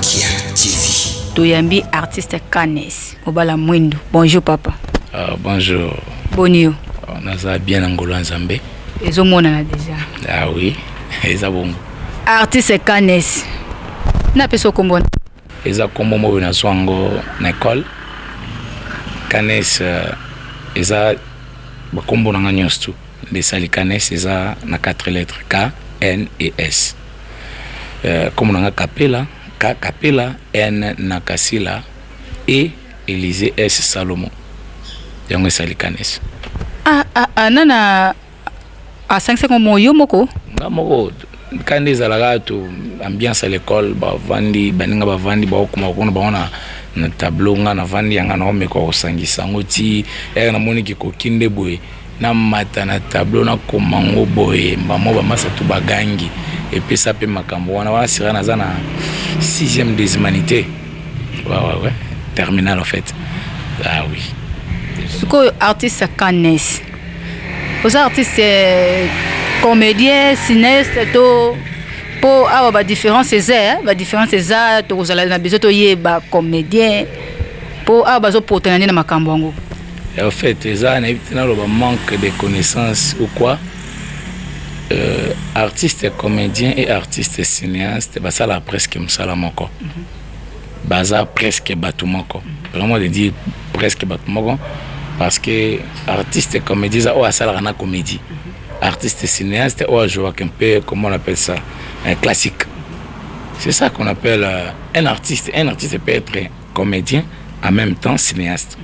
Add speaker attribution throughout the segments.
Speaker 1: Makia TV.
Speaker 2: Toyambi artiste Canes. Obala Mwendo. Bonjour papa.
Speaker 3: Bonjour.
Speaker 2: Bonio.
Speaker 3: On a bien Angola Nzambe.
Speaker 2: Ezo mona déjà.
Speaker 3: Ah oui, eza bongo.
Speaker 2: Artiste Canes. Na peso kombona.
Speaker 3: Eza kombo mo na swango na école. Canes eza bakombo na nyonso. Les sali Canes eza na 4 lettres K, N et S. Comme on a Capella, K Capella, N Nakasila et Élisée S Salomon. Yango sali Canes.
Speaker 2: Nana a 5 moyo moko.
Speaker 3: Nga moko quand ils allaient ambiance à l'école bavandi baninga bavandi ba okuma kona baona na tableau nga na vandi yanga na omeka osangisa ngoti na moniki ko kinde boye na mata na tableau na komango boye mbamo ba masa tu bagangi et puis ça peut makambo wana sira na za na 6e des humanités. Ouais terminal en fait. Ah oui.
Speaker 2: Ce que artiste Canes. Aux artistes comédien, cinéaste, to pour avoir la différence c'est ça, to vous allez na besoin to yeba comédien pour avoir besoin pour tenir na makambongo.
Speaker 3: En fait, ça na le manque de connaissances ou quoi. Artiste comédien et artiste cinéaste, bah ça là presque msala moko. Baza presque batumoko. Vraiment de dire presque batumoko parce que artiste comédien ça ou ça la comédie. Artiste cinéaste ou jouer un peu, comment on appelle ça, un classique. C'est ça qu'on appelle un artiste. Un artiste peut être comédien en même temps cinéaste.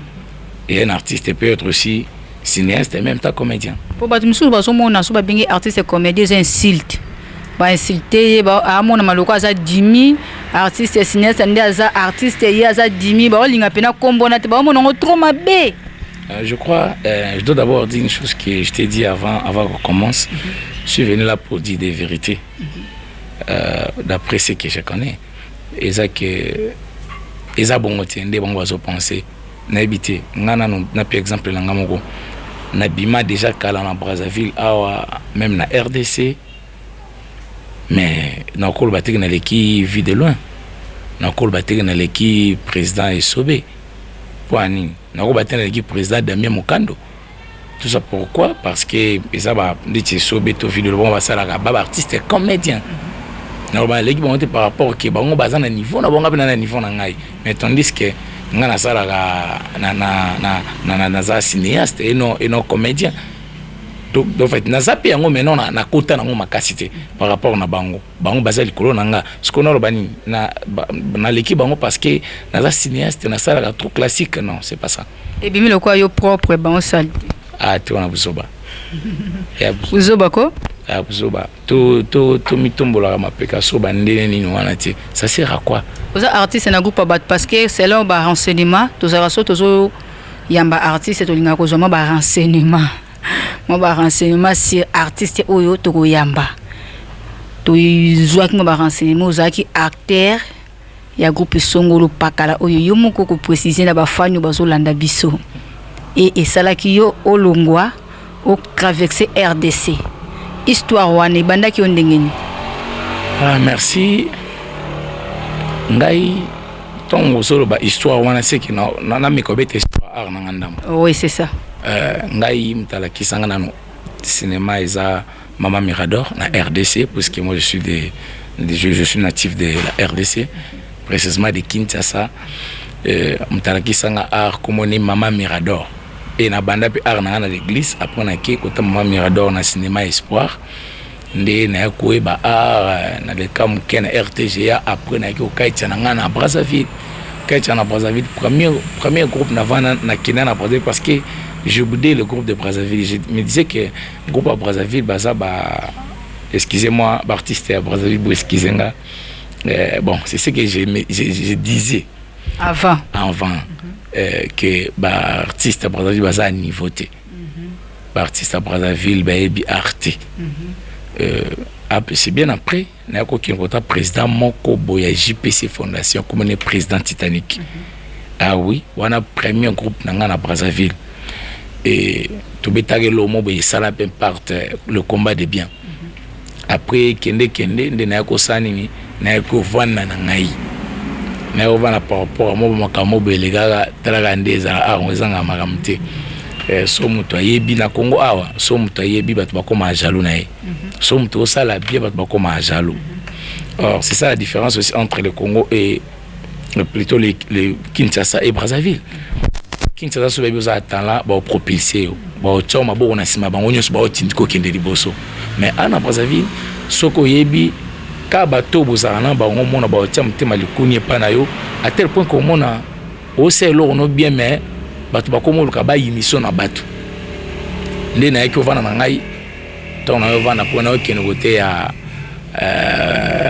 Speaker 3: Et un artiste peut être aussi cinéaste et en même temps comédien.
Speaker 2: Pour battre artiste comédien c'est insulte. Ba insulter ba amona maloko za dimi artiste cinéaste ndaza artiste ya za dimi ba linga pena kombona te ba mona trop mabe.
Speaker 3: Je crois, je dois d'abord dire une chose que je t'ai dit avant qu'on commence. Je suis venu là pour dire des vérités. D'après ce que je connais. Et ça que ils ont bon des bons penser. N'habiter. Na par exemple na ngamoko. Na bima déjà kala na Brazzaville même na RDC. Mais na kol batik na l'équipe vit de loin. Na kol batik na l'équipe président Esobé. Poani. Nako batena l'équipe président Damien Mokando. Tout ça pourquoi? Parce que ça va dit Sobé to vidéo bon va ça la baba artiste comédien. Normalement l'équipe monte par rapport que bango bazana niveau na bonga na niveau na ngai. Mais tandis que ngana sala na za cinéaste et non comédien. Donc en fait na zapi yango maintenant na kota nango makasité par rapport na bango bazali kolo nanga ce qu'on a bani na l'équipe bango parce que na za cinéaste na sala trop classique non c'est pas ça
Speaker 2: et bimi le quoi yo propre bango sal
Speaker 3: tu on a buzoba ya
Speaker 2: buzoba ko
Speaker 3: buzoba to mitombola mapeka so bandene ni wana ti ça sert à quoi
Speaker 2: aux artistes na groupe bat parce que selon ba renseignement tous araso tozo yamba artiste to linga ko zoma ba renseignement moi ba renseignement sur artiste oyo to yamba to izwa ki ba renseignement ozaki acteur ya groupe Songolo Pakala oyo yo moko ko préciser na ba fanyo bazo landa biso et salaki yo olongwa au traverser RDC histoire wane banda ki ondengeni.
Speaker 3: Merci ngai tongo solo ba histoire wana c'est que na mikobete histoire na ngandam.
Speaker 2: Oui c'est ça.
Speaker 3: Ngai mtalaki sanga nano cinéma eza Mama Mirador na RDC parce que moi je suis natif de la RDC précisément de Kinshasa. Mtalaki sanga art comme on est Mama Mirador et na banda pe art na l'église après na ke kota Mama Mirador na cinéma Espoir ndé na ko ba art na le kam ken RTGA après na ke okaitya na Brazzaville premier groupe na vana na Kenya na Brazzaville parce que je boudais le groupe de Brazzaville. Je me disais que le groupe à Brazzaville, excusez-moi, artiste à Brazzaville, excusez-moi. Bon, c'est ce que je disais
Speaker 2: avant
Speaker 3: que l'artiste à Brazzaville va à niveauté. L'artiste à Brazzaville va être arté. C'est bien après, il y a un président Moko Boya JPC Fondation, comme on est président Titanic. Ah oui, on a un premier groupe à Brazzaville. Et tout bétagé l'homme ça la parte le combat des biens. Après kende na ko sani na ko vana na ngai mais on va par rapport à moi makambo les gars talaga ndeza on ezanga makamte so muto ayebi na Congo awa so muto ayebi bato bakoma jaloux na ye so muto osala bien bato bakoma jaloux. Or c'est ça la différence aussi entre le Congo et plutôt les Kinshasa et Brazzaville. Kinshasa so bebi oza talent ba propulser ba choma bo na sima bango nyoso ba otindiko kende liboso, mais ana Brazzaville soko yebi ka bato bozana bango mona ba otia mutema likuni pa na yo à tel point que mona o c'est lo no bien mais bato bakomoluka ba émission na bato nde na yaki ovana na ngai to na yo vana pona okene côté ya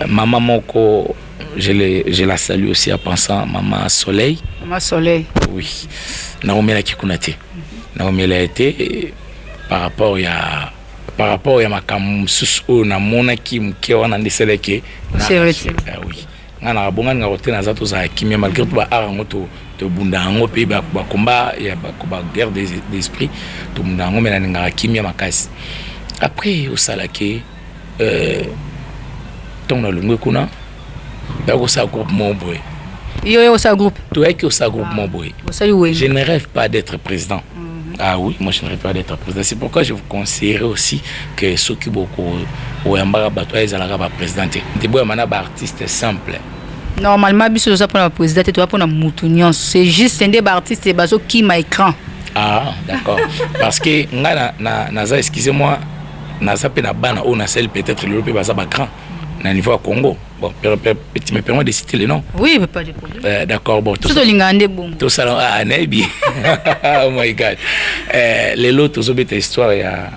Speaker 3: maman moko je la salue aussi en pensant maman Soleil.
Speaker 2: Maman Soleil.
Speaker 3: Oui. Naomi la kikunate. Naomi a été par rapport à ma kamsus o na mona ki mke wana ndisele ke.
Speaker 2: C'est vrai.
Speaker 3: Oui. Ngana bonga nga rote na zato za kimia malgré tout ba arango to bunda ngo pe ba combat ya ba guerre d'esprit to bunda ngo mena nga kimia makasi. Après au salake ton na lungu kuna d'accord ça groupe Momboy.
Speaker 2: Yo ça groupe.
Speaker 3: Toi qui au ça groupe Momboy. Je ne rêve pas d'être président. Ah oui, moi je ne rêve pas d'être président. C'est pourquoi je vous conseillerais aussi que ceux qui beaucoup au Yambara Batoa ils allaient pas présidenter. Des bois mana ba artiste simple.
Speaker 2: Normalement biso ça pour la présidente toi pour la moutunion, c'est juste un débat artiste et bazo qui m'a écran. Ah
Speaker 3: d'accord. Parce que na excusez-moi na zape na bana on a celle peut-être le pe baza ba grand. Na niveau à Congo. Bon, tu me permets de citer les noms?
Speaker 2: Oui, mais pas de problème.
Speaker 3: D'accord, bon.
Speaker 2: Tout ça,
Speaker 3: tout ça, ah, Nebi. Oh my God. Les lots, tout ça, c'est histoire. Il y a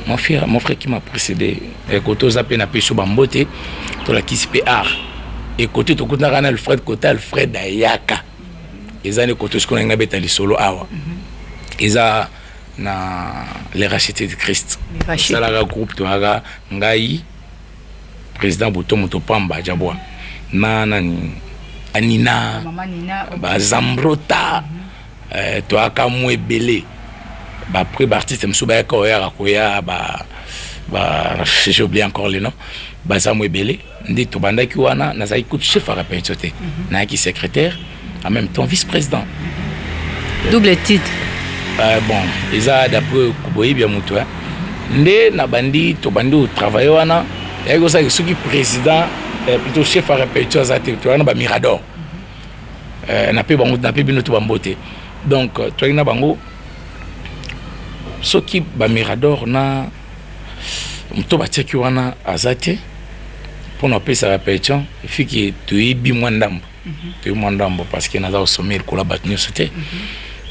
Speaker 3: mon frère qui m'a précédé. Et côté aux appels, n'a pas sur Bambote, tout la qui se fait art. Et côté, tout le monde Alfred côté Alfred Ayaka. Ils ont les côtés ce qu'on a bêta les solo awa. Ils ont les rachetés de Christ. Ça la groupe, tu as Ngai. Président Bouto Motopamba Djaboua Nanani Anina Zambrota Toi Kamwe Belé après artiste Msouba Koya Koya j'ai oublié encore le nom Zamwe Belé Ndi Tobanda Kiwana Naza écoute chef à répétition Naki secrétaire en même temps vice-président
Speaker 2: double titre
Speaker 3: bon ils a d'après Kuboyi bien Moutou Ndé Nabandi Tobandi travailler wana et que ça ceux qui président plutôt chef à répétition à territoire na ba Mirador na pe bino to bambote donc toi na bango ceux qui ba Mirador na mto ba tcheki wana azate pour na pe sa répétition il faut que tu ibi mwandambo tu mwandambo parce que na za sommer ko la batnyo c'était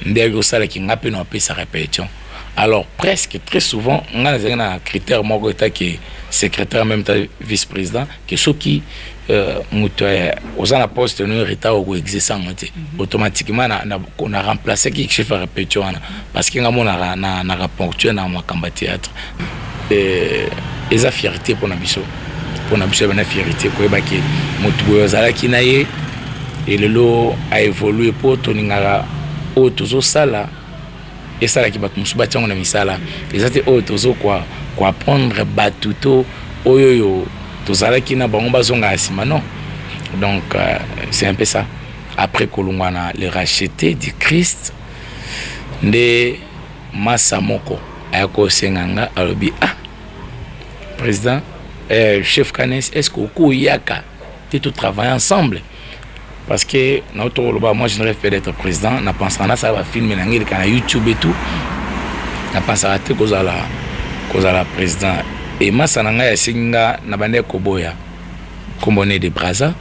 Speaker 3: ndego sala ki ngape na pe sa répétition. Alors presque très souvent on a un critère moko eta qui secrétaire en même temps vice-président que ceux qui aux en poste no retard ou exerçant automatiquement on a remplacé qui chef à répétition parce que ngamo na rapporteur na makamba théâtre et a fierté pour na biso na fierté ko ebaki mutu boyo zala kinaye et le lot a évolué pour toningara auto sala et ça là qui bat musuba tchanga na misala et c'était auto quoi apprendre batuto oyoyo tozala kina bango bazonga asima non donc c'est un peu ça après kolungwana les rachetés du Christ nde masamoko ayako senganga alobi ah président chef Canes est-ce que ko yaka tout travailler ensemble parce que notre moi je ne rêve pas d'être président n'a pensé à ça va filmer na ngeli kana YouTube et tout n'a pensé à te cause la président et masa nanga ya singa na bande koboya kombone de Brazza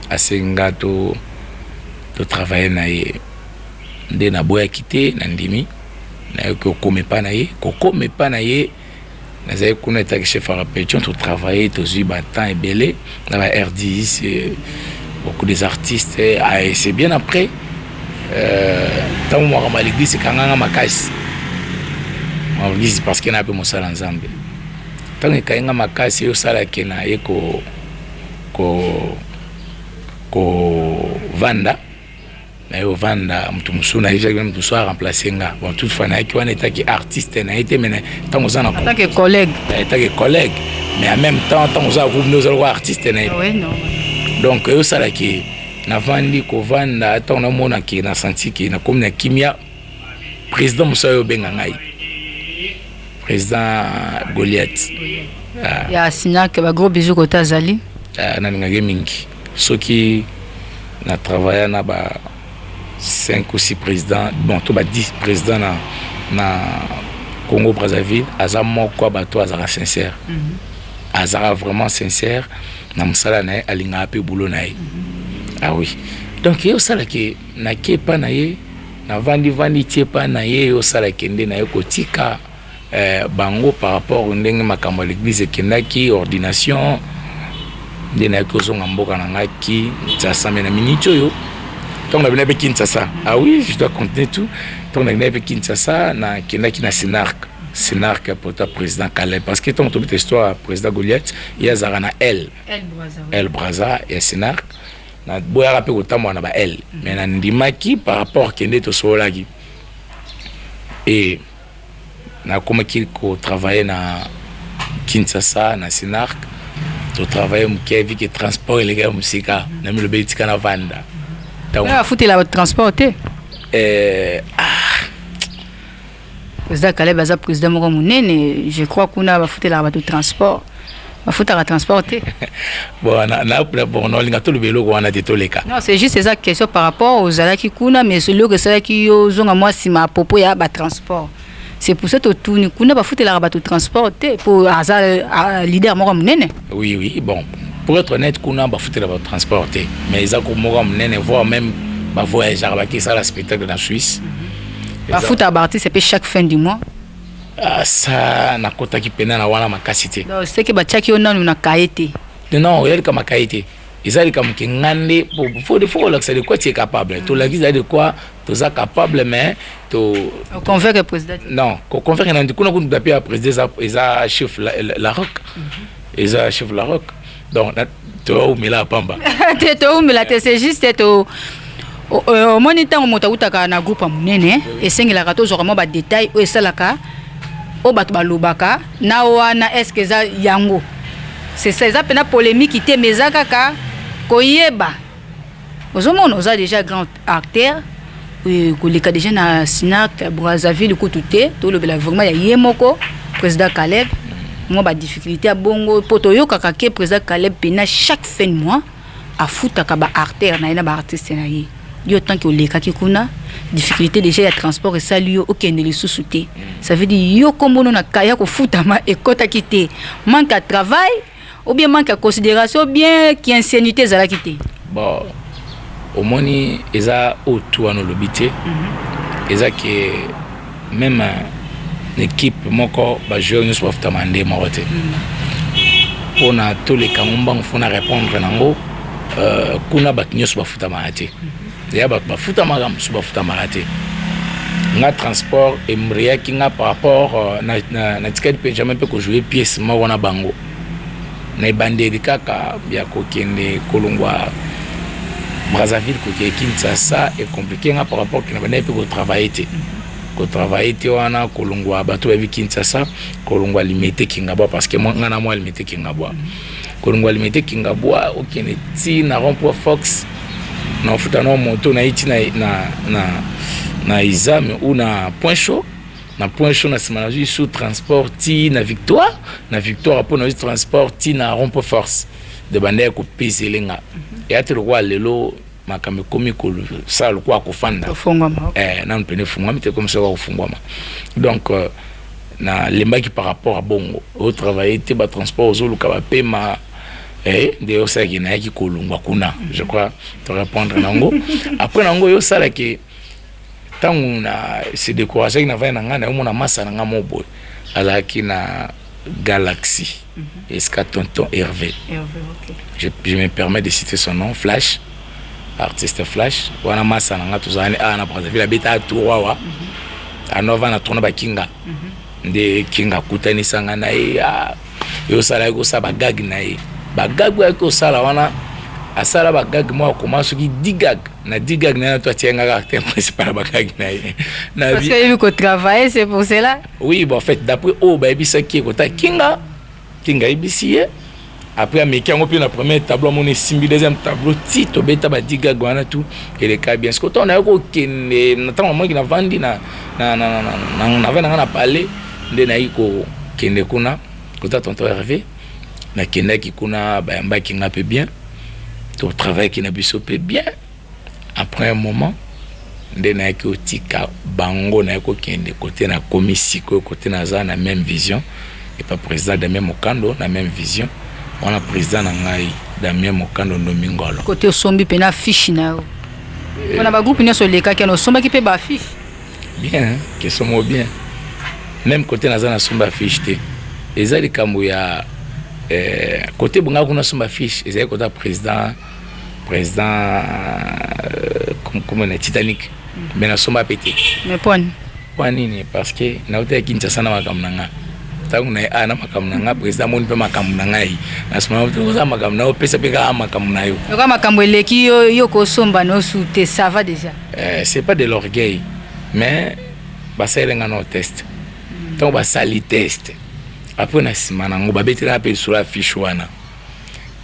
Speaker 3: asinga to travailler na ye nde na boya kité na ndimi na ko kome pa na ye na zay kuna ta chef à répétition to travailler to zuba temps et belé na la R10 beaucoup des artistes et c'est bien après tant moi à l'église c'est kanganga makasi parce qu'il y a un peu de sala nzambe tant que kainga makasi yo sala kena eko ko vanda na yo vanda mtu musuna déjà même tout soit remplacer nga bon toute fois na ki wana etaki artiste na été mais tant aux en
Speaker 2: tant que collègue
Speaker 3: mais en même temps tant aux groupe nous allons artiste na
Speaker 2: oui non
Speaker 3: Donc yo sala ki na vandi ko vanda tant na mona ki na senti ki na comme na kimia président Moussayo benga ngai président Goliath
Speaker 2: ya Sinac ba gros bisous ko tazali
Speaker 3: na ngage mingi soki na travailler na ba 5 ou 6 présidents bon to ba 10 présidents na Congo Brazzaville aza moko bato azara sincère azara vraiment sincère na musala na alinga pe boulot na ye ah oui donc yo sala ke na kepa na ye na vandi tiepa na ye yo sala kende na ye kotika bango par rapport ndenge makambo l'église kendaki ordination de na kozonga mboka na ngaki tsasa mena minito yo donc na bina pe Kinshasa ah oui je dois continuer tout donc na bina pe Kinshasa na kendaki na Sénarque pour ta président Caleb parce que ton toute histoire président Goliath il y a zara na El Brazza et Sénarque na boya rapé ko tamwa na ba El mais na ndimaki par rapport kende to solaki et na comme qu'il ko travailler na Kinshasa na Sénarque to travailler mu kevi que transport les gars musika na mi le betika na vanda
Speaker 2: donc foutre la transporter président Caleb aza président moko munene je crois qu'on a foutre la bateau transport va foutre la transporter
Speaker 3: bon on linga to le belo ko wana tetoleka
Speaker 2: non c'est juste ça question par rapport aux alaki kuna mais celui que ça qui yo zonga moi si ma popo ya ba transport c'est pour ça que tout ni kuna va foutre la bateau transporter pour aza leader moko munene
Speaker 3: oui bon pour être honnête kuna va foutre la bateau transporter mais ils a ko moko munene voir même ba voyager ba qui ça la spectacle dans Suisse
Speaker 2: ba foutre à partir c'est chaque fin du mois
Speaker 3: ça na kota ki pena na wana makasité
Speaker 2: donc c'est que ba tchaki ona na kaete
Speaker 3: non il y a comme kaete ils a comme ki ngande faut l'accès de quoi tu es capable to la guise de quoi tu es capable mais to
Speaker 2: convaincre le président
Speaker 3: non convaincre na ndikuna kundu d'appui à président isa chef la rock isa chef la rock donc to umela pamba
Speaker 2: to umela c'est juste to au moniteur moto utaka na groupe munene esengela to zora mo ba détail o esalaka o bato balobaka na wana est-ce que ça yango c'est ça pena polémique ité meza kaka koyeba ozomona oza déjà grand acteur ko leka déjà na Sénarque Brazzaville ko touté to lobela vraiment ya yemoko président Caleb mo ba difficulté a bongo poto yo kaka ke président Caleb pena chaque fin de mois a futaka ba artère na ba artiste na ye yo tant que leka ki kuna difficulté déjà ya transport et ça lui aucun ne les sous-souté ça veut dire yo comme na kaya ko futama et kota kité manque de travail ou bien manque de considération ou bien qui ancienneté za la kité
Speaker 3: bon au moni eza autour à nos lobité eza que même l'équipe moko ba joueur nous soit futama ndé maroté on a tous les kamomba on faut répondre nango kuna bat nyos ba futama ate ya ba futa magam suba futa marate nga transport et mria ki nga par rapport na ticket pe jamais pe ko jouer pièce ma wana bango na bandeli kaka ya ko kende kolongwa Brazzaville ko ke Kinshasa est compliqué nga par rapport ki na bana pe ko travailler te wana kolongwa bato ba Kinshasa kolongwa limité kingabwa parce que moi ngana moi limité kingabwa kolongwa limité kingabwa okene ti na rond-point Fox na futa no moto na iti na examen ou na point chaud na simanaji sous transport ti na victoire pour na transport ti na rompo force de bande ko peselenga et atelo kwa lelo makame komi ko ça le kwa ko fanda na mpene fungwa mite comme ça ko fungwa donc na lembaki par rapport à bongo au travail te ba transport zo luka ba pema de osa qui na ki kolungwa kuna je crois te répondre nango après nango yo sala ke tangu na se décoration na va na ngana yo mona masa na ngamo boy ala ki na Galaxy esca tonton Hervé okay. Je me permets de citer son nom Flash artiste Flash wana masa na ngatu zane na Brazzaville beta tourwa anova na tourna ba kinga nde kinga kutani sanga na yo sala ko sa bagag na bagag ko sala wana asala bagag mo commence ki digag na to tienga caractère principal bagag na
Speaker 2: parce que il faut travailler c'est pour cela
Speaker 3: oui bon en fait d'après baby ça qui ko ta kinga ibisiye après ameki yango mpe na premier tableau amoni esimbi deuxième tableau ti tobeta badiga gwana tout eleka bien siko to naye kokende na ntango moki navandi navai nanga na palais nde nayi kokende kuna kota tonton Hervé nakendaki kuna bayambaki nga mpe bien totravaillaki na biso mpe bien après un moment nde nayaki otika bango naye kokende kote na komi sikoyo kote naza na même vision epa président Damien Mokando na même vision wana président na ngai Damien Mokando Ndomi Ngolo
Speaker 2: côté osombi pe na fiche na yo wana ba groupe nyonso lekaki na osombaki pe ba fiche
Speaker 3: bien que somo bien même côté naza na somba fiche te eza likambo ya côté bunga kuna somba fiche eza côté président comme na Titanic mais na somba pété
Speaker 2: mais pone
Speaker 3: nini parce que na hotel Kinshasa na makamnanga tangu na ana makamnanga président moni pe makamnanga yi na sima to za makamnanga pesa pe ka makamnanga yo
Speaker 2: ko makambo eleki yo ko somba no sute ça va déjà
Speaker 3: c'est pas de l'orgueil mais ça il no test donc sali test après na sima nango babetela pe sur la fiche wana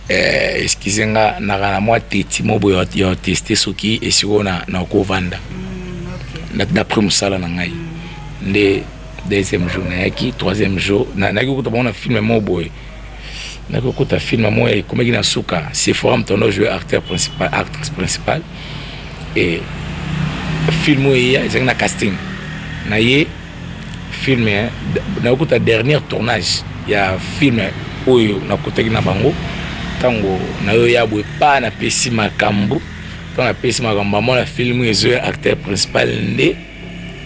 Speaker 3: excusez-nga na moi teti mobo yo tester soki esiona na ko vanda d'après musala na ngai nde deuxième jour nayaki troisième jour naki kuta bona film mo boy naki kuta film mo e komeki na suka c'est forum tono jouer actrice principale et film ya na casting na ye film na kuta dernier tournage ya film oyo na kotaki na bango tango na yo ya boy pa na pesi makambu na pesi makambu mo na film ezo acteur principal nde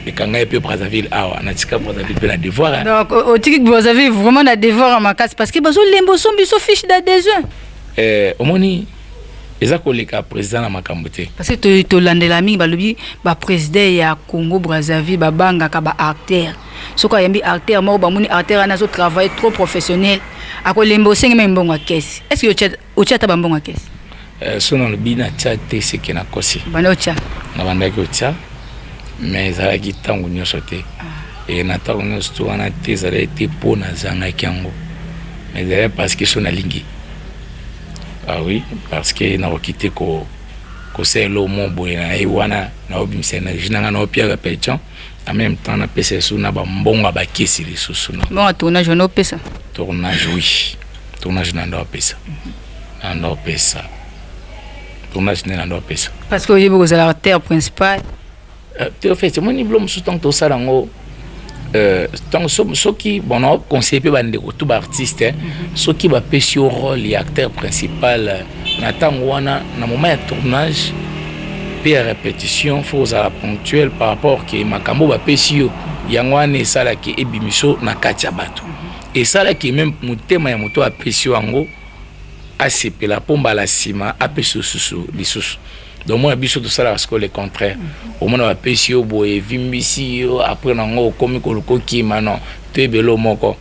Speaker 3: et quand il peut Brazzaville na tika Brazzaville pe na devoir
Speaker 2: donc au tiki Brazzaville vraiment na devoir ma casse parce que bazo lembo sombi so fiche d'adhésion
Speaker 3: omoni eza koleka président na makambo te
Speaker 2: parce que to landela mingi balobi ba président ya Congo Brazzaville ba banga ka ba acteur soko yambi acteur mo ba moni acteur na zo travail trop professionnel ako lembo sengi même bongo caisse est-ce que o tcha ta ba bongo caisse
Speaker 3: sono le bina tcha te ce qui na kosi
Speaker 2: bana tcha
Speaker 3: na banda ko tcha mais ça a été tango nyonso te et na tango nyonso to wana te ça a été pour na zanga kyango mais c'est parce que son alingi oui parce que na okité ko c'est le mot boyena et wana na obimisa na jinanga na opia pecho en même temps na pesa sou na ba mbonga ba kesi les sous na
Speaker 2: bon tournage no pesa
Speaker 3: tournage oui tournage na ndo pesa na ndo pesa tournage na ndo pesa
Speaker 2: parce que vous êtes l'acteur principal
Speaker 3: en fait mon diplôme sous tant que ça dans tant ceux qui bon on conseille peu bande tout artiste ceux qui va pêcher au rôle et acteur principal na tango wana na moment de tournage puis répétition faut à la ponctuelle par rapport que makambo va pêcher yango wana ça là qui ebimiso na katia bato et ça là qui même mutema ya moto a pêcher yango a sepela pomba la sima a pêcher sous les sous donc moi biso tout ça parce que le contraire au moins va pêcher au boye vimbisi après nango komi koloko kima non tebelo moko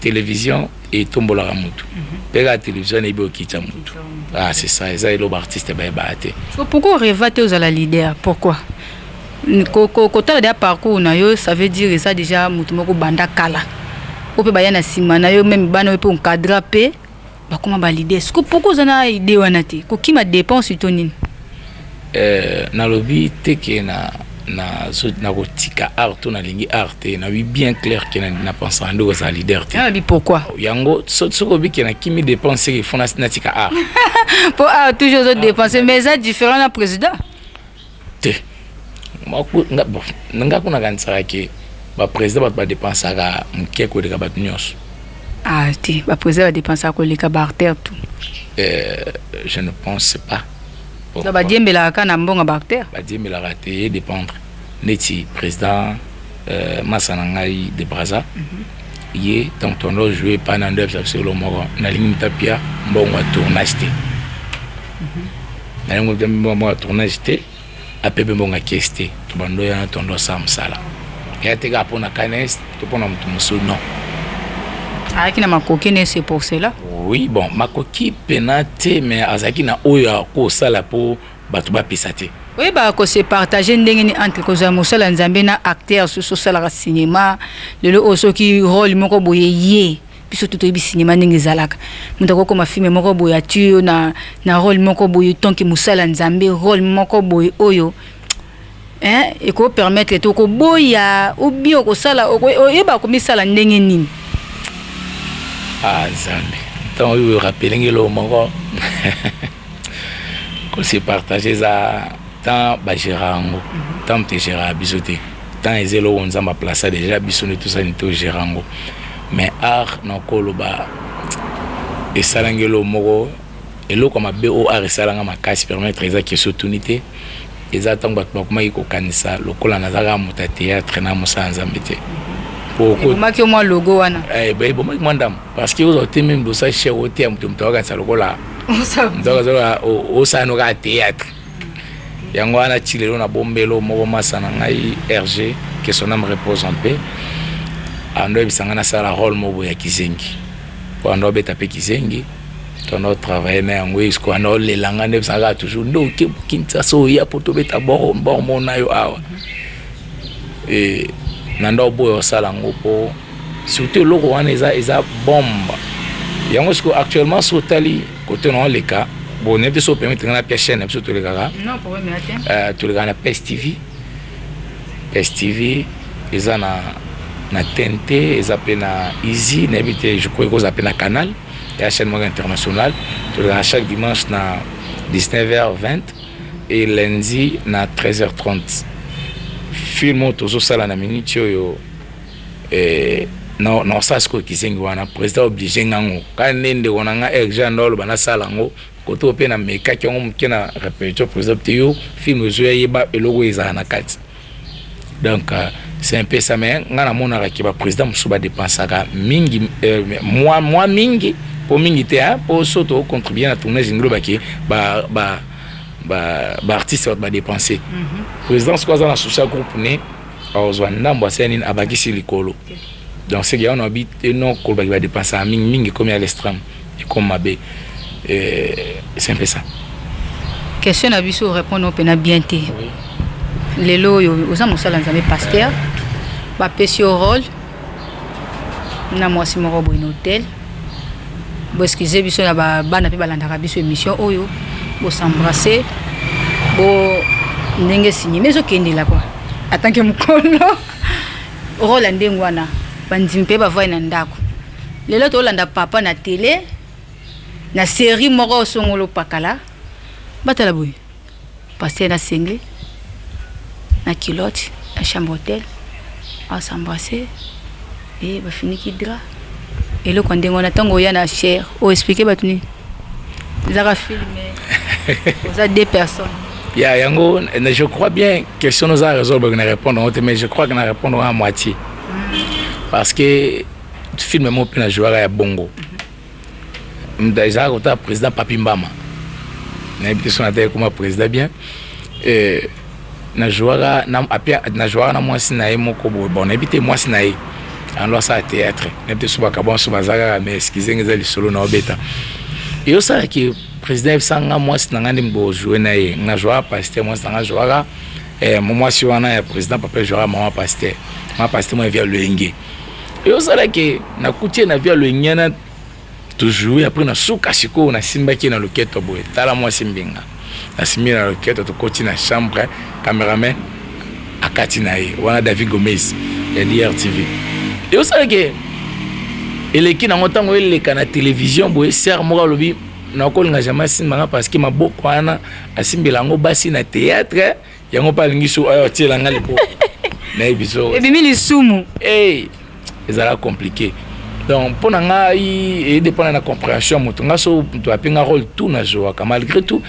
Speaker 3: télévision et tombola ramutu pega télévision et bokita mutu c'est ça ça le artiste ba baate
Speaker 2: pourquoi rêver aux la leader pourquoi kota da parcours na yo ça veut dire ça déjà mutu moko banda kala ope ba yana sima na yo même bana pe encadrer pe ba comment ba leader est-ce que pourquoi ça na idée wana te ko kima dépense tonine
Speaker 3: na lobby te ke na kotika art na lingi art na oui bien clair que na penser ando za leader te
Speaker 2: pourquoi
Speaker 3: yango soko bi ke na kimi dépenser il faut na tika art
Speaker 2: pour art toujours dépenser mais ça différent na président
Speaker 3: te nga kuna kantsaka ke ba président ba dépenser ka mkeko de ka ba nyos
Speaker 2: te ba président ba dépenser ko le ka ba artère tout
Speaker 3: je ne pense pas.
Speaker 2: Ça va dire mais la kana mbonga bactère.
Speaker 3: Va dire mais la raté dépendre. Neti président Massanangai de Brazza. Yé tant on a joué pendant 2 heures sur le moro. Na ligne tapia mbonga tournage té. Na ligne mbonga tournage té. Apebe mbonga kesté. Tubando ya tondo samsala. Ya te ga pona kanes, to pona mtumusu non.
Speaker 2: Avec na makoki ne c'est pour cela.
Speaker 3: Oui bon makoki penate mais azaki na oyo ko sala po batu ba pesate.
Speaker 2: Oui ba ko se partager ndenge ni entre ko za musala nzambe na acteur sur sala cinéma le oso ki rôle moko boye biso to toyebi cinéma ndenge ezalaka moto akokoma filme moko boye atuyo na rôle moko boye tonki mosala nzambe rôle moko boye oyo eko permettre to ko boya ou bien okosala oyeba komisala ndenge nini
Speaker 3: nzambe tant oyo rappele ngelo moko ko se partager ça tant ba gérango tant te gérer biso te tant ezelo nzamba place déjà biso ne tout ça ni to gérango mais art na koloba esalangelo moko eloko mabe o art esalanga makasi permettre eza que sotunité eza tango bato bakomaki kokanisa lokola nazaka moto ya théâtre na mosala nzambe te
Speaker 2: ebomaki mwa logo wana
Speaker 3: ebomaki mwa ndambo parce que oza te même dosa cher ote ya moto moto akanisa lokola osanoka ya théâtre yango wana ti lelo na bombelo moko masa na ngai RG que son âme repose en paix ando ebisanga nasala rôle moko ya kizengi po ando obeta mpe kizengi tono travailler na yango esko ando lelanga nde ebisanga toujours ndo oke kinshasa oya po tobeta bormo na yo awa na ndo boyo osala yango po surtout eloko wana eza bombe yango siko actuellement so otali kote na oleka bon nebi so permettre na pia chaîne biso tolekaka
Speaker 2: non problème
Speaker 3: tolekaka na PES TV eza na TNT eza pe na Easy na ebite je crois que na Canal et la chaîne mondiale internationale tolekaka chaque dimanche na 19h20 et lundi na 13h30 film tozosala na minute oyo na osasiko kizengi wana président obligé ngango kane ndeko na nga RG ndolo banasala ngo koto pe na mekaki yango moke na répétition président te yo film ezo yeba eloko ezala na kati donc c'est un peu ça mais nga na mona ki ba président musu ba dépensaka mingi moi mingi po mingi te po soto contribuer na tournage nglo baki ba artiste ba dépenser président ce qu'on a social groupe né ozwa ndambo aseni abakisi likolo donc c'est qu'on habite et non qu'on va dépenser à mingi comme à l'extrême et comme mabé c'est un peu ça
Speaker 2: question na biso répondre pena bien té lelo yo oza mosala nzambe pasteur ba pesi rôle na mwasi moko boy na hôtel bo excusez biso na ba bana pe balandaka biso émission oyo bo s'embrasser bo ndenge signé mais okendela quoi en tant que mukolo rôle ndenge wana bandimi pe bavoi na ndako lelo tolanda papa na télé na série moko songolo pakala batala boy passer na single na culotte na chambre hôtel à s'embrasser et ba fini ki dra et le quand ndengona tango ya na cher o expliquer batuni zara filmer vous êtes deux personnes
Speaker 3: yango je crois bien question nous a résolve na répondre mais je crois que na répondre à moitié parce que film mo pe na joueur ya bongo déjà quand le président Papi Mbama na habité son atelier comme président bien na joueur na mwasi na moko bon habité mwasi na ye en ça théâtre na habité so bakabon so bazaka mais excusez ngeza li solo na obeta et ça que président sanga mwasi na ngandi mbo jouer na ye na joueur pasteur mwasi na joueur mwasi wana ya président papa joueur mama pasteur moi via le engé et ça que na kutie na via le nyana toujours après na suka siko na simba ki na loketo boye tala moi simbinga na simbi na loketo to koti na chambre cameraman akati na ye wana David Gomez ya DRTV et ça que eleki na ngotango eleka na télévision boye ser moko lobi na kolinga jamais simba parce que maboko wana asimbela ngo basi na théâtre yango pa lingiso ayo tiela nga lepo na ebiso
Speaker 2: ebimi lisumu
Speaker 3: ezala compliqué donc pour nga il dépend de la compréhension moto nga so to apenga rôle tout na joa malgré tout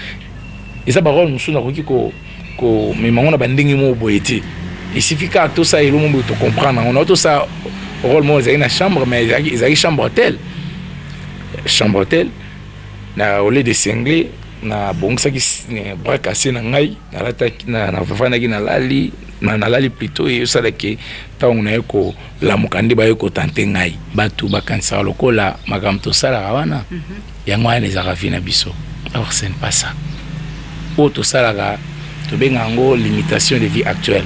Speaker 3: eza ba rôle musu na ko mais mangona bandingi mo boyeti il suffit que tout ça elo mo to comprendre on a tout ça rôle mo ezali na chambre mais ezali chambre hôtel na au lieu de singler na bongsa ki bras cassé na ngai na lata na vafana ki na lali plutôt et ça que tant on a ko la mukandi ba ko tante ngai batu bakansa lokola makamto sala wana yango ane za rafina biso alors c'est pas ça auto sala to bengango limitation de vie actuelle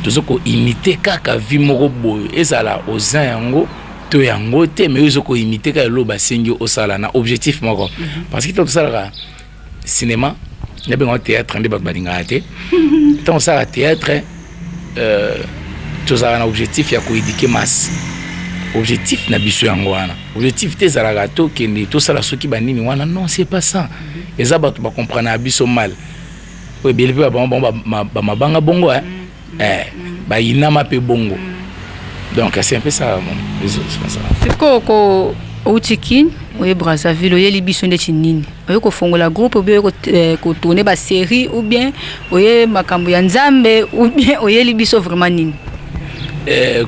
Speaker 3: tozoko imiter kaka vie moko boyo ezala oza yango to yango te mais ozo ko imiter ka lo ba sengi au sala na objectif moko parce que tout ça cinéma il y a un théâtre ndé balinga te tant ça théâtre tout ça un objectif ya ko éduquer masse objectif na biso yango wana objectif te zalaka to kende to sala soki banini wana non c'est pas ça eza bato ba comprendre abiso mal o bien ba mabanga bongo ba inama pe bongo donc c'est un peu ça
Speaker 2: c'est ko outiki oye Brazzaville oye libiso nde chinini oye ko fongola groupe ou bien ko tourner ba série ou bien oye makambo ya nzambe ou bien oye libiso vraiment nini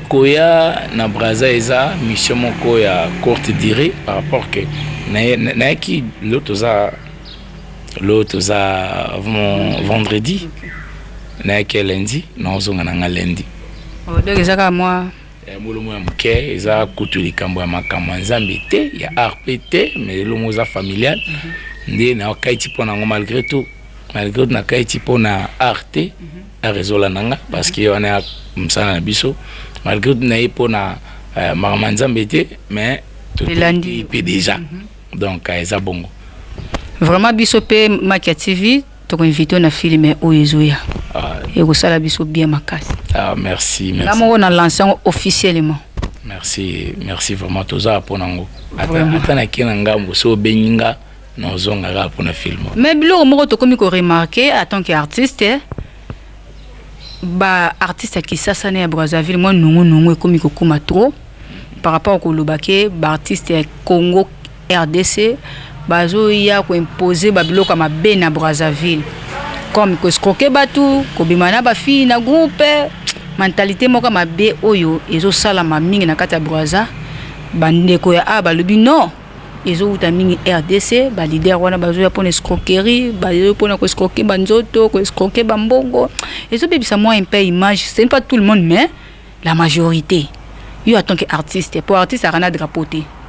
Speaker 3: koya na Brazza eza mission moko ya courte durée par rapport que na ki l'autre vendredi na ki lundi na zonga na lundi
Speaker 2: donc ezaka moi
Speaker 3: molomo ya muke eza kutu likambo ya makambo nzambe te ya RPT mais lomo za familial nde na kaiti pona ngo malgré tout na kaiti pona arte a résoudre nanga parce que on a msana na biso malgré tout na pona makambo nzambe te mais tout est déjà donc eza bongo
Speaker 2: vraiment biso pe Makia TV to invité na film oyezoya et ko sala biso bien makasi.
Speaker 3: Merci.
Speaker 2: Là on a lancé officiellement.
Speaker 3: Merci vraiment toza ponango. Atana kina ngambo so beninga nozonga ga pona film.
Speaker 2: Mais bilo moko to komi ko remarquer en tant qu'artiste ba artiste qui sasa na Brazzaville moi nungu komi ko kuma trop par rapport au lobake ba artiste Congo RDC bazo ya ko imposer ba bilo kama be na Brazzaville comme ko skroke batu ko bimana ba fi na groupe mentalité moko mabe oyo ezo sala ma mingi na kata Brazza bandeko ya balobi non ezo uta mingi RDC ba leader wana bazo ya pona escroquerie ba yo pona ko escroquer banzoto ko escroquer bambongo ezo bebisa moi un peu image c'est pas tout le monde mais la majorité yo en tant qu'artiste pour artiste a rana drapeau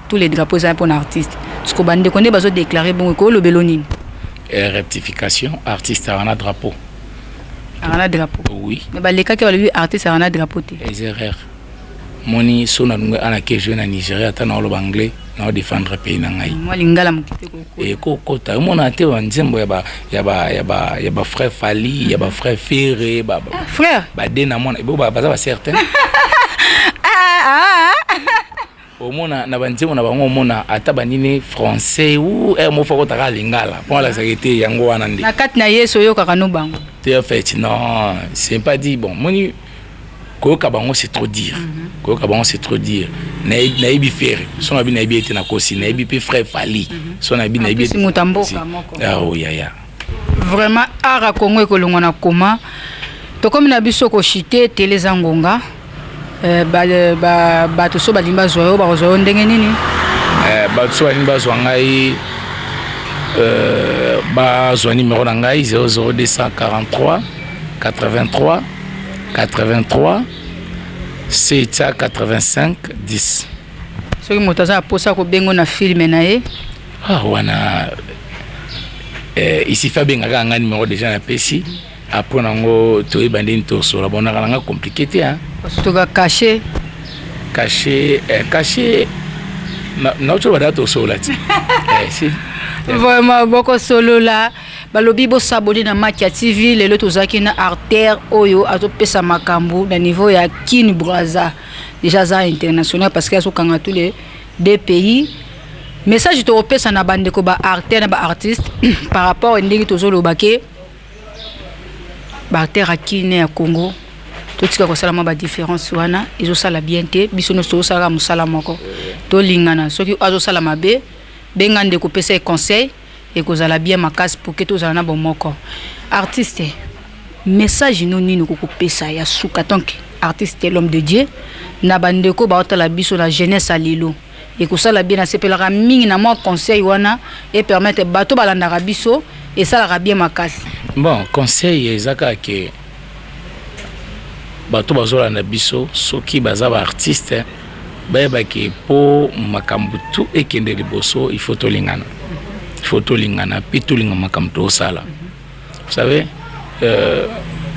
Speaker 2: tous les drapeaux sont pour artiste parce que bandeko ne bazo déclarer bon ko lo beloni
Speaker 3: rectification artiste a rana drapeau.
Speaker 2: Arana drapeau.
Speaker 3: Oui.
Speaker 2: Mais bah les cas qui ont vu artiste arana drapeau.
Speaker 3: Les erreurs. Moni sona nunga ana ke jouer na Nigeria ta na lo anglais na défendre pays na ngai.
Speaker 2: Moi lingala mukite ko.
Speaker 3: Et ko ta mona te wa nzembo ya ba frère Fali, ya ba frère Ferré ba.
Speaker 2: Frère.
Speaker 3: Ba de na mona ba ba certain. Au mona na banzemo na bango mona ata banini français ou mo foko ta lingala. Pour la sécurité yango wana ndi.
Speaker 2: Na kat na yeso yo kakano bango.
Speaker 3: En fait, non, c'est pas dit. Bon, moni, Kokabango c'est trop dire. Kokabango c'est trop dire. Naibi faire. Son abi naibi était na kosi. Naibi pe frère Fali. Son abi naibi.
Speaker 2: C'est mutambo.
Speaker 3: Ah oui, ya.
Speaker 2: Vraiment, ara Congo ekolongo na koma. To comme na biso ko chité télé zangonga. Ba to so balimba zoyo ba zoyo ndenge nini?
Speaker 3: Ba so balimba zo ngai bas numéro d'angaï 00243 83 83 785 10.
Speaker 2: Ce qui motaza posa ko bengo na film na ye.
Speaker 3: Ah wana ici Fabien nga nga numéro déjà na PC après nango to ebandeni to so la bona nga compliqué te hein.
Speaker 2: To ga caché
Speaker 3: na to bada to so la ti. Si
Speaker 2: vraiment beaucoup solo là balobi bo saboni na Makia TV lelo tozaki na artère oyo azopesa makambo na niveau ya Kin Brazza déjà ça international parce que aso kanga tous les deux pays message to opesa na bandeko ba artère na ba artiste par rapport ndenge tozolo bake ba artère Kin ya Congo totika ko sala ma ba différence wana izo sala bien te biso no so sala musala moko to lingana soki azo sala mabe bengande ko pesa conseil et que ça la bien ma casse pour que tous en a bon moko artiste message no nini ko pesa ya suka donc artiste l'homme de Dieu na bandeko ba otala biso la jeunesse à lilo et que ça la bien asepelaka mingi na moi conseil wana et permettre bato balanda biso et ça la bien ma casse
Speaker 3: bon conseil ezaka que bato bazola na biso soki baza ba artiste ba ke po makambutu ekende liboso il faut tolingana puis tolinga makamto sala vous savez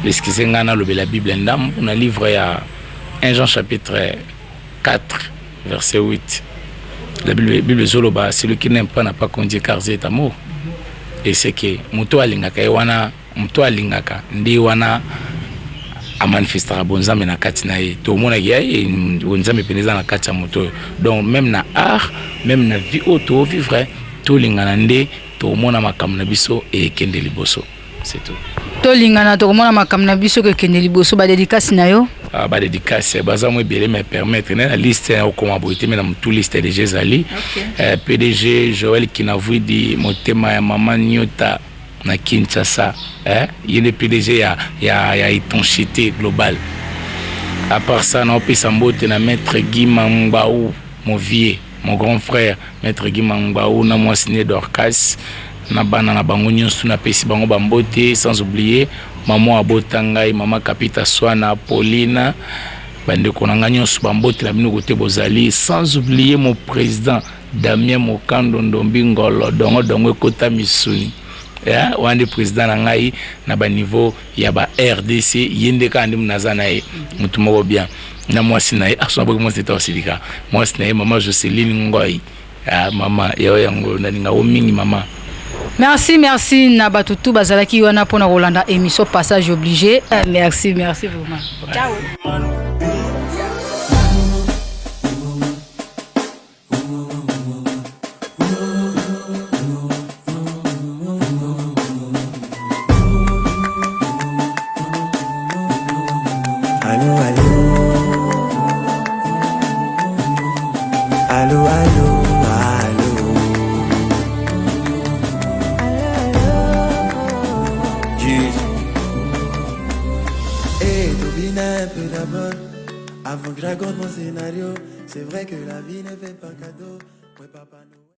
Speaker 3: l'esquisse ngana le la Bible ndam on a livre ya 1 Jean chapitre 4 verset 8. La Bible Zoloba, celui qui n'aime pas n'a pas conduit car c'est amour. Et c'est que Muto Alingaka, Muto Alingaka, Ndi wana a manifestera bonzambe na kati na ye. Tout le monde a dit, bonzambe peneza na kati ya moto. Donc même na art, même na vie auto vivre, tout lingana nde, tout le monde a makam na biso et kende liboso. C'est tout.
Speaker 2: To lingana to komona makam na biso ke kende liboso ba dédicace na yo.
Speaker 3: Ba dédicace baza mo belé me permettre na liste au comment boité mais na tout liste de Jézali. PDG Joël Kinavudi motema ya mama Nyota na Kinshasa, il est PDG ya étanchéité globale. À part ça na opesa mbote na maître Guy Mangbaou, mon vieux, mon grand frère, maître Guy Mangbaou na moi signé d'Orcas. Na bana na bango nyonso na pesi bango bambote, sans oublier maman Abotangai, maman Kapita Swana, Paulina, bande konanga nyonso bambote la bino kote bozali, sans oublier mon président Damien Mokando Ndombi Ngolo dongo kota Misuni. Ya wande président na ngai na ba niveau ya ba RDC yende ka ndi munaza na ye mutu moko bien na mwasi na ye aso boko mwasi ta osilika mwasi na ye maman Joseline Ngoi. Ah maman yo yango na ninga o mingi maman.
Speaker 2: Merci na batutu bazalaki wana pona Rolanda émission passage obligé. Merci vraiment. Ciao.
Speaker 1: Avant que je raconte mon scénario, c'est vrai que la vie ne fait pas cadeau. Ouais, papa, nous...